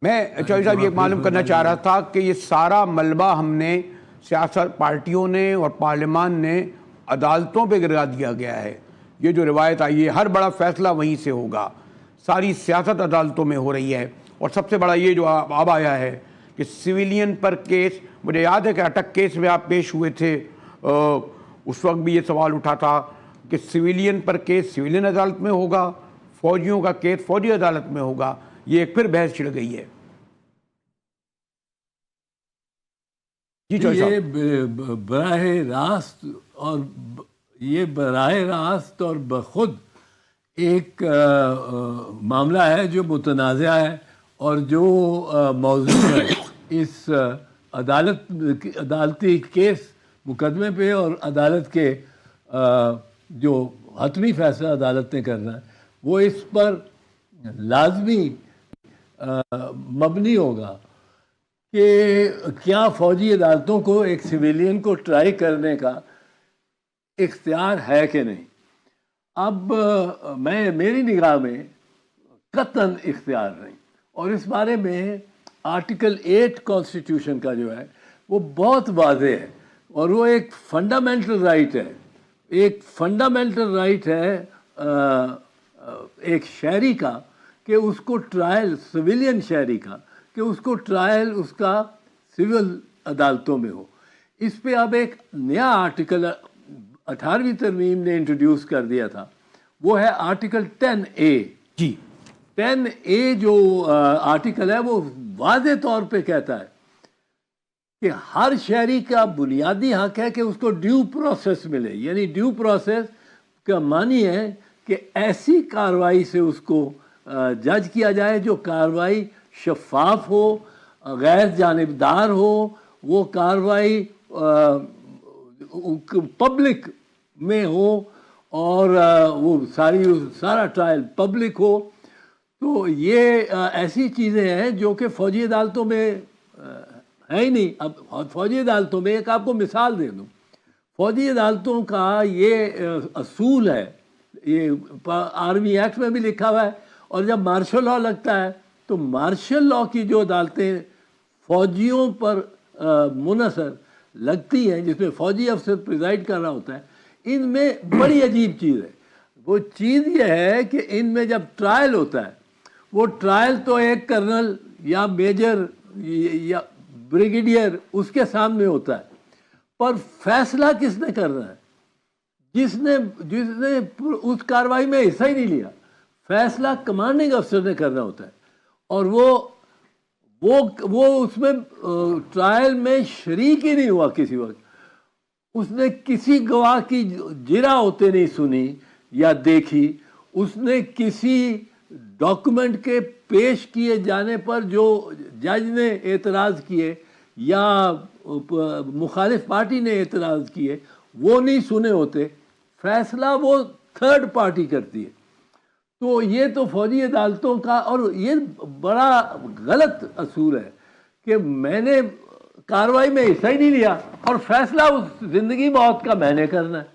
میں چوہدری صاحب یہ معلوم کرنا چاہ رہا تھا کہ یہ سارا ملبہ ہم نے سیاست پارٹیوں نے اور پارلیمان نے عدالتوں پہ گرا دیا گیا ہے. یہ جو روایت آئی ہے ہر بڑا فیصلہ وہیں سے ہوگا، ساری سیاست عدالتوں میں ہو رہی ہے. اور سب سے بڑا یہ جو اب آیا ہے کہ سویلین پر کیس، مجھے یاد ہے کہ اٹک کیس میں آپ پیش ہوئے تھے، اس وقت بھی یہ سوال اٹھا تھا کہ سویلین پر کیس سویلین عدالت میں ہوگا، فوجیوں کا کیس فوجی عدالت میں ہوگا. یہ ایک پھر بحث چھڑ گئی ہے. یہ براہ راست اور بخود ایک معاملہ ہے جو متنازع ہے اور جو موضوع ہے اس عدالتی کیس مقدمے پہ، اور عدالت کے جو حتمی فیصلہ عدالت نے کرنا ہے وہ اس پر لازمی مبنی ہوگا کہ کیا فوجی عدالتوں کو ایک سویلین کو ٹرائی کرنے کا اختیار ہے کہ نہیں. اب میری نگاہ میں قطعاً اختیار نہیں، اور اس بارے میں آرٹیکل 8 کانسٹیٹیوشن کا جو ہے وہ بہت واضح ہے، اور وہ ایک فنڈامنٹل رائٹ ہے. ایک فنڈامنٹل رائٹ ہے ایک شہری کا کہ اس کو ٹرائل، سویلین شہری کا، کہ اس کو ٹرائل اس کا سول عدالتوں میں ہو. اس پہ اب ایک نیا آرٹیکل 18ویں ترمیم نے انٹروڈیوس کر دیا تھا، وہ ہے آرٹیکل 10A. جی 10A جو آرٹیکل ہے وہ واضح طور پہ کہتا ہے کہ ہر شہری کا بنیادی حق ہے کہ اس کو ڈیو پروسیس ملے. یعنی ڈیو پروسیس کا معنی ہے کہ ایسی کارروائی سے اس کو جج کیا جائے جو کارروائی شفاف ہو، غیر جانبدار ہو، وہ کارروائی پبلک میں ہو، اور وہ سارا ٹرائل پبلک ہو. تو یہ ایسی چیزیں ہیں جو کہ فوجی عدالتوں میں ہے ہی نہیں. اب فوجی عدالتوں میں ایک آپ کو مثال دے دوں، فوجی عدالتوں کا یہ اصول ہے، یہ آرمی ایکٹ میں بھی لکھا ہوا ہے، اور جب مارشل لاء لگتا ہے تو مارشل لاء کی جو عدالتیں فوجیوں پر منحصر لگتی ہیں، جس میں فوجی افسر پریزائڈ کر رہا ہوتا ہے، ان میں بڑی عجیب چیز ہے. وہ چیز یہ ہے کہ ان میں جب ٹرائل ہوتا ہے، وہ ٹرائل تو ایک کرنل یا میجر یا بریگیڈیئر اس کے سامنے ہوتا ہے، پر فیصلہ کس نے کرنا ہے؟ جس نے اس کارروائی میں حصہ ہی نہیں لیا. فیصلہ کمانڈنگ افسر نے کرنا ہوتا ہے، اور وہ اس میں ٹرائل میں شریک ہی نہیں ہوا کسی وقت. اس نے کسی گواہ کی جرح ہوتے نہیں سنی یا دیکھی، اس نے کسی ڈاکومنٹ کے پیش کیے جانے پر جو جج نے اعتراض کیے یا مخالف پارٹی نے اعتراض کیے وہ نہیں سنے ہوتے. فیصلہ وہ تھرڈ پارٹی کرتی ہے. تو یہ تو فوجی عدالتوں کا، اور یہ بڑا غلط اصول ہے کہ میں نے کارروائی میں حصہ ہی نہیں لیا اور فیصلہ اس زندگی موت کا میں نے کرنا ہے.